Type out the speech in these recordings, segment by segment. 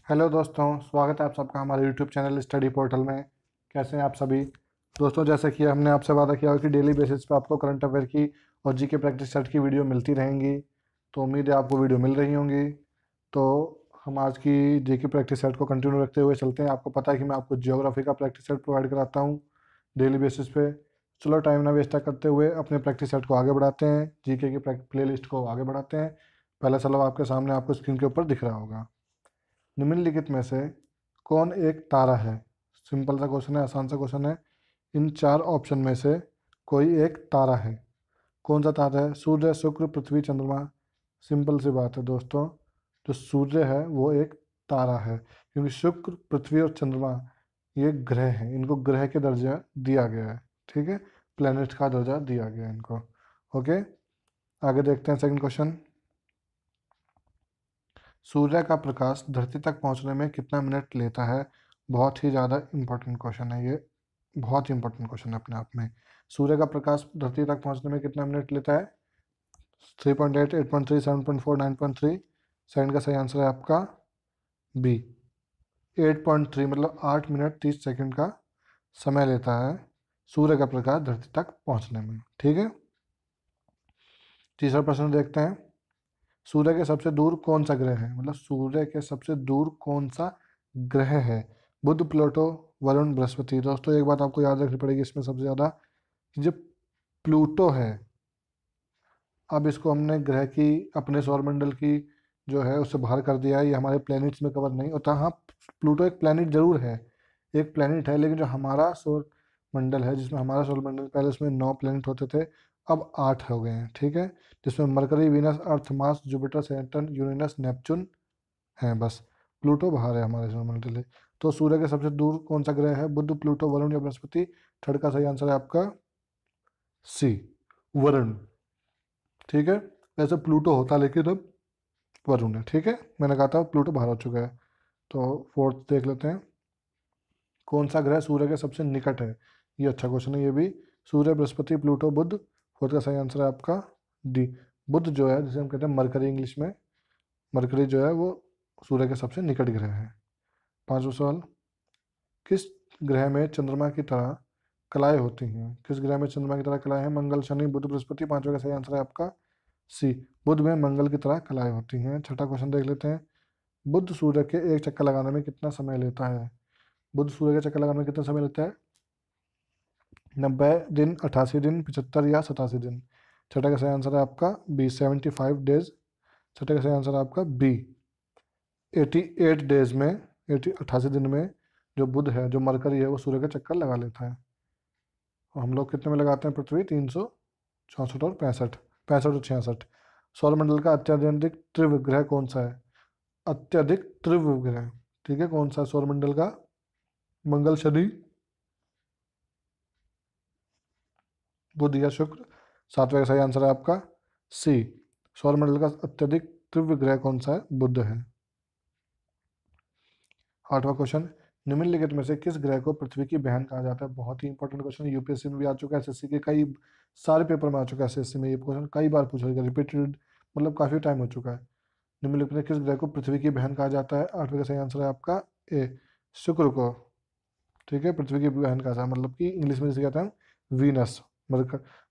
Hello दोस्तों, स्वागत है आप सबका हमारे यूट्यूब चैनल स्टडी पोर्टल में। कैसे हैं आप सभी दोस्तों? जैसे कि हमने आपसे वादा किया हो कि डेली बेसिस पे आपको करंट अफेयर की और जीके प्रैक्टिस सेट की वीडियो मिलती रहेंगी, तो उम्मीद है आपको वीडियो मिल रही होंगी। तो हम आज की जीके प्रैक्टिस सेट को कंटिन्यू रखते हुए चलते हैं। आपको पता है कि मैं आपको ज्योग्राफी का प्रैक्टिस सेट प्रोवाइड कराता हूँ डेली बेसिस पे। चलो टाइम ना वेस्ट करते हुए अपने प्रैक्टिस सेट को आगे बढ़ाते हैं, जीके की प्ले लिस्ट को आगे बढ़ाते हैं। पहला सवाल आपके सामने आपको स्क्रीन के ऊपर दिख रहा होगा। निम्नलिखित में से कौन एक तारा है? सिंपल सा क्वेश्चन है, आसान सा क्वेश्चन है। इन चार ऑप्शन में से कोई एक तारा है। कौन सा तारा है? सूर्य, शुक्र, पृथ्वी, चंद्रमा। सिंपल सी बात है दोस्तों, जो सूर्य है वो एक तारा है, क्योंकि शुक्र, पृथ्वी और चंद्रमा ये ग्रह हैं। इनको ग्रह के दर्जा दिया गया है, ठीक है, प्लैनेट का दर्जा दिया गया है इनको। ओके, आगे देखते हैं सेकंड क्वेश्चन। सूर्य का प्रकाश धरती तक पहुंचने में कितना मिनट लेता है? बहुत ही ज़्यादा इंपॉर्टेंट क्वेश्चन है ये, बहुत ही इंपॉर्टेंट क्वेश्चन है अपने आप में। सूर्य का प्रकाश धरती तक पहुंचने में कितना मिनट लेता है? 3.8, 8.3, 7.4, 9.3। सेकंड का सही आंसर है आपका बी, 8.3, मतलब 8 मिनट 30 सेकंड का समय लेता है सूर्य का प्रकाश धरती तक पहुंचने में, ठीक है। तीसरा प्रश्न देखते हैं। सूर्य के सबसे दूर कौन सा ग्रह है? मतलब सूर्य के सबसे दूर कौन सा ग्रह है? बुध, प्लूटो, वरुण, बृहस्पति। दोस्तों एक बात आपको याद रखनी पड़ेगी इसमें सबसे ज़्यादा, कि जो प्लूटो है, अब इसको हमने ग्रह की, अपने सौरमंडल की जो है उससे बाहर कर दिया है। ये हमारे प्लैनेट्स में कवर नहीं होता। हाँ, प्लूटो एक प्लैनेट जरूर है, एक प्लैनेट है, लेकिन जो हमारा सौर मंडल है, जिसमें हमारा सौर मंडल, पहले उसमें 9 प्लैनेट होते थे, अब 8 हो गए हैं, ठीक है। जिसमें Mercury, Venus, Earth, Mars, Jupiter, Saturn, Uranus, Neptune हैं बस। प्लूटो बाहर है हमारे सौरमंडल से। तो सूर्य के सबसे दूर कौन सा ग्रह है? बुध, प्लूटो, वरुण या बृहस्पति? थर्ड का सही आंसर है आपका सी, वरुण, ठीक है। वैसे प्लूटो होता लेकिन अब वरुण है, ठीक है। मैंने कहा था प्लूटो बाहर हो चुका है। तो फोर्थ देख लेते हैं। कौन सा ग्रह सूर्य के सबसे निकट है? ये अच्छा क्वेश्चन है ये भी। सूर्य, बृहस्पति, प्लूटो, बुध। फोर्थ का सही आंसर है आपका डी, बुध जो है, जिसे हम कहते हैं मरकरी इंग्लिश में। मरकरी जो है वो सूर्य के सबसे निकट ग्रह है। पांचवा सवाल। किस ग्रह में चंद्रमा की तरह कलाएं होती हैं? किस ग्रह में चंद्रमा की तरह कलाएं हैं? मंगल, शनि, बुध, बृहस्पति। पांचवा का सही आंसर है आपका सी, बुध में मंगल की तरह कलाएं होती हैं। छठा क्वेश्चन देख लेते हैं। बुध सूर्य के एक चक्कर लगाने में कितना समय लेता है? बुध सूर्य के चक्कर लगाने में कितना समय लेता है? 90 दिन, 88 दिन, 75 या 87 दिन। छठा का सही आंसर है आपका बी, 75 डेज। छठे का सही आंसर है आपका बी, 88 डेज में, 88 दिन में जो बुध है, जो मरकरी है, वो सूर्य का चक्कर लगा लेता है। और हम लोग कितने में लगाते हैं? पृथ्वी 364 और 65, 65 और 66। सौरमंडल का अत्यधिक तीव्र ग्रह कौन सा है? अत्यधिक तीव्र ग्रह, ठीक है, कौन सा है सौरमंडल का? मंगल, शनि, बुध या शुक्र? सातवें का सही आंसर है आपका सी, सौरमंडल का अत्यधिक तीव्र ग्रह कौन सा है? बुध है। आठवां क्वेश्चन। निम्नलिखित में से किस ग्रह को पृथ्वी की बहन कहा जाता है? बहुत ही इंपॉर्टेंट क्वेश्चन है, यूपीएससी में भी आ चुका है, एसएससी के कई सारे पेपर में आ चुका है। एसएससी में ये क्वेश्चन कई बार पूछा गया, रिपीटेड, मतलब काफी टाइम हो चुका है। निम्नलिखित में किस ग्रह को पृथ्वी की बहन कहा जाता है? आठवें का सही आंसर है आपका ए, शुक्र को, ठीक है, पृथ्वी की बहन कहा जाता है, मतलब कि इंग्लिश में जिसे कहते हैं Venus.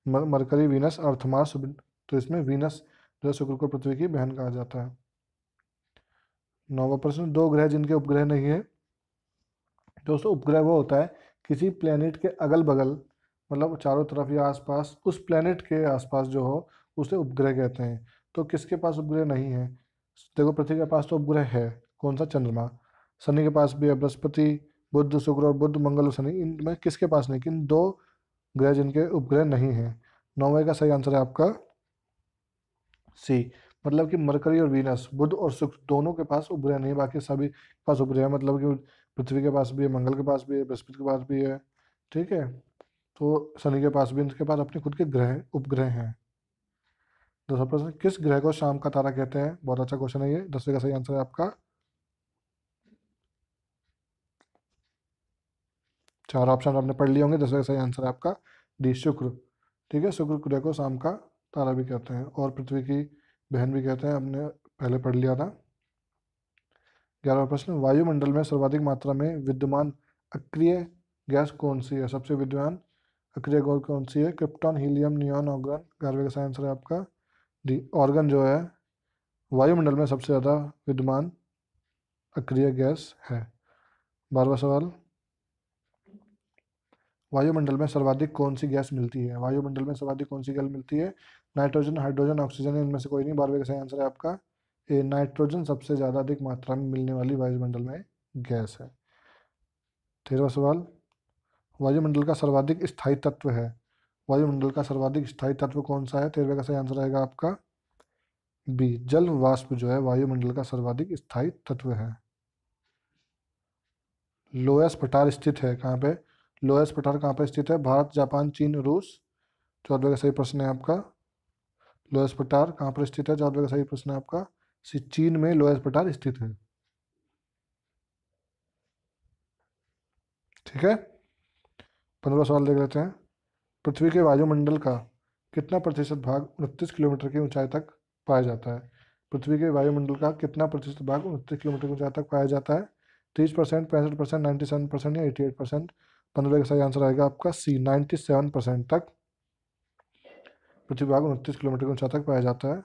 Mercury, Venus, Earth, Mars. तो इसमें वीनस जो है शुक्र को पृथ्वी की बहन कहा जाता है। नौवां प्रश्न। दो ग्रह जिनके उपग्रह नहीं है। दोस्तों उपग्रह वो होता है किसी प्लेनेट के अगल बगल, मतलब चारों तरफ या आसपास, उस प्लेनेट के आसपास जो हो उसे उपग्रह कहते हैं। तो किसके पास उपग्रह नहीं है? देखो पृथ्वी के पास तो उपग्रह है, कौन सा? चंद्रमा। शनि के पास भी है, बृहस्पति, बुध, शुक्र और बुध, मंगल और शनि। इनमें किसके पास नहीं? किन दो ग्रह जिनके उपग्रह नहीं है। नौवे का सही आंसर है आपका सी, मतलब कि मरकरी और वीनस, बुध और शुक्र दोनों के पास उपग्रह नहीं है, बाकी सभी के पास उपग्रह है। मतलब कि पृथ्वी के पास भी है, मंगल के पास भी है, बृहस्पति के पास भी है, ठीक है। तो शनि के पास भी, इनके पास अपने खुद के ग्रह, उपग्रह हैं। दूसरा प्रश्न। किस ग्रह को शाम का तारा कहते हैं? बहुत अच्छा क्वेश्चन है ये। 10वें का सही आंसर है आपका, चार ऑप्शन आपने पढ़ लिए होंगे। 10वें का सही आंसर है आपका डी, शुक्र, ठीक है। शुक्र ग्रह को शाम का तारा भी कहते हैं और पृथ्वी की बहन भी कहते हैं, हमने पहले पढ़ लिया था। 11वां प्रश्न, वायुमंडल में सर्वाधिक मात्रा में विद्यमान अक्रिय गैस कौन सी है? सबसे विद्यमान अक्रिय गैस कौन सी है? Krypton, helium, neon, argon. 11वें का सही आंसर है आपका डी, ऑर्गन जो है वायुमंडल में सबसे ज़्यादा विद्यमान अक्रिय गैस है। 12वां सवाल, वायुमंडल में सर्वाधिक कौन सी गैस मिलती है? वायुमंडल में सर्वाधिक कौन सी गैस मिलती है? नाइट्रोजन, हाइड्रोजन, ऑक्सीजन, इनमें से कोई नहीं। 12वें का सही आंसर है आपका ए, नाइट्रोजन सबसे ज़्यादा अधिक मात्रा में मिलने वाली वायुमंडल में गैस है। 13वां सवाल, वायुमंडल का सर्वाधिक स्थायी तत्व है। वायुमंडल का सर्वाधिक स्थायी तत्व कौन सा है? 13वें का सही आंसर आएगा आपका बी, जल वाष्प जो है वायुमंडल का सर्वाधिक स्थायी तत्व है। लोयस पठार स्थित है कहाँ पे? लोयस पठार कहाँ पे स्थित है? भारत, जापान, चीन, रूस। 14वें का सही प्रश्न है आपका लोयस पठार कहाँ पर स्थित है? 14वें का सही प्रश्न है आपका चीन में लोयस पठार स्थित है। ठीक है, 15वां सवाल देख लेते हैं। पृथ्वी के वायुमंडल का कितना प्रतिशत भाग 29 किलोमीटर की ऊंचाई तक पाया जाता है? पृथ्वी के वायुमंडल का कितना प्रतिशत भाग 29 किलोमीटर की ऊंचाई तक पाया जाता है? 30%, 65%, 97% या 88%? 15वें का सही आंसर आएगा आपका सी, 97% तक पृथ्वी भाग 29 किलोमीटर की ऊंचाई तक पाया जाता है।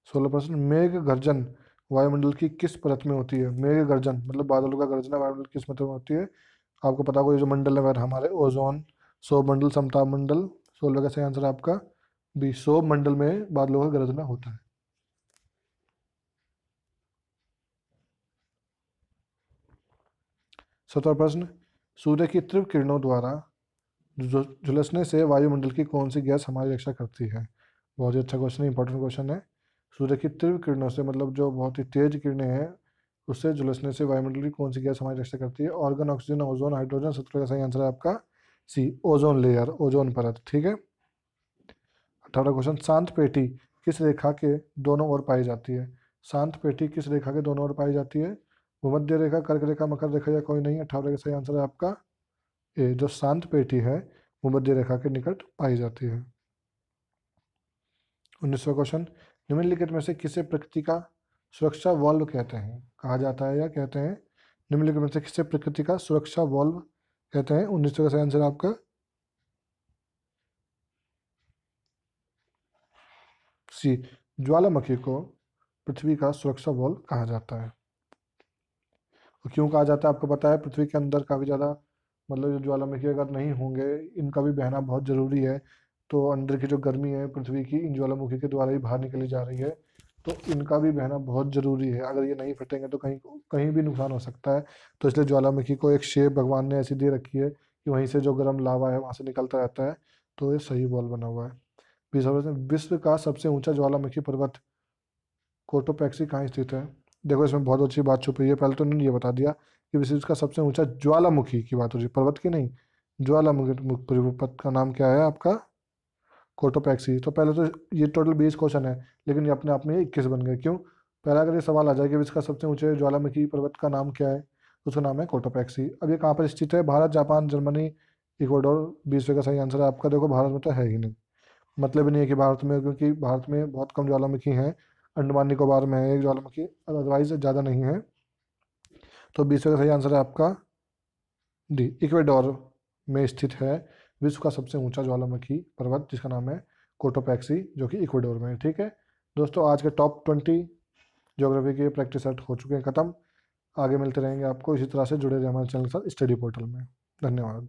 16%, मेघ गर्जन वायुमंडल की किस परत में होती है? मेघ गर्जन मतलब बादलों का गर्जना वायुमंडल किस परत में होती है? आपको पता होगा ये जो मंडल है हमारे ओजोन, सौर मंडल, समताप मंडल। 16 का सही आंसर आपका बी, सौर मंडल में बादलों का गर्जना होता है। सत्रह प्रश्न, सूर्य की तीव्र किरणों द्वारा झुलसने से वायुमंडल की कौन सी गैस हमारी रक्षा करती है? बहुत ही अच्छा क्वेश्चन है, इंपॉर्टेंट क्वेश्चन है। सूर्य की तीव्र किरणों से मतलब जो बहुत ही तेज किरणें हैं उससे झुलसने से वायुमंडल की कौन सी गैस हमारी रक्षा करती है? Organ, oxygen, ozone, hydrogen. 17 का सही आंसर है आपका सी, ओजोन लेयर, ओजोन परत। ठीक है, 18वां क्वेश्चन, शांत पेटी किस रेखा के दोनों ओर पाई जाती है? शांत पेटी किस रेखा के दोनों ओर पाई जाती है? भूमध्य रेखा, कर्क रेखा, मकर रेखा या कोई नहीं? 18वें का सही आंसर है आपका ए, जो शांत पेटी है भूमध्य रेखा के निकट पाई जाती है। 19वां क्वेश्चन, निम्नलिखित में से किसे प्रकृति का सुरक्षा वॉल्व कहते हैं? कहा जाता है या कहते हैं? निम्नलिखित में से किसे प्रकृति का सुरक्षा वॉल्व कहते हैं? 19वां का सही आंसर आपका सी, ज्वालामुखी को पृथ्वी का सुरक्षा वॉल्व कहा जाता है। और क्यों कहा जाता है आपको पता है? पृथ्वी के अंदर काफ़ी ज़्यादा मतलब जो ज्वालामुखी अगर नहीं होंगे, इनका भी बहना बहुत ज़रूरी है। तो अंदर की जो गर्मी है पृथ्वी की इन ज्वालामुखी के द्वारा ही बाहर निकली जा रही है, तो इनका भी बहना बहुत ज़रूरी है। अगर ये नहीं फटेंगे तो कहीं कहीं भी नुकसान हो सकता है। तो इसलिए ज्वालामुखी को एक शेप भगवान ने ऐसी दे रखी है कि वहीं से जो गर्म लावा है वहाँ से निकलता रहता है, तो ये सही बॉल बना हुआ है। विश्व का सबसे ऊंचा ज्वालामुखी पर्वत कोटोपैक्सी कहाँ स्थित है? देखो इसमें बहुत अच्छी बात छुपी है। पहले तो उन्होंने ये बता दिया कि विश्व का सबसे ऊंचा ज्वालामुखी की बात हो रही है, पर्वत की नहीं। ज्वालामुखी पर्वत का नाम क्या है आपका? कोटोपैक्सी। तो पहले तो ये टोटल 20 क्वेश्चन है, लेकिन ये अपने आप में 21 बन गए। क्यों? पहला अगर ये सवाल आ जाए कि विश्व का सबसे ऊंचे ज्वालामुखी पर्वत का नाम क्या है, तो उसका नाम है कोटोपैक्सी। अब ये कहाँ पर स्थित है? Bharat, Japan, Germany, Ecuador. 20वें का सही आंसर है आपका, देखो भारत में तो है ही नहीं। मतलब ही नहीं है कि भारत में, क्योंकि भारत में बहुत कम ज्वालामुखी हैं। अंडमान निकोबार में है एक ज्वालामुखी, अदरवाइज ज़्यादा नहीं है। तो 20वें का सही आंसर है आपका डी, इक्वेडोर में स्थित है विश्व का सबसे ऊंचा ज्वालामुखी पर्वत, जिसका नाम है कोटोपैक्सी, जो कि इक्वेडोर में है। ठीक है दोस्तों, आज के टॉप 20 ज्योग्राफी के प्रैक्टिस सेट हो चुके हैं ख़त्म। आगे मिलते रहेंगे आपको, इसी तरह से जुड़े रहे हमारे चैनल के साथ स्टडी पोर्टल में। धन्यवाद।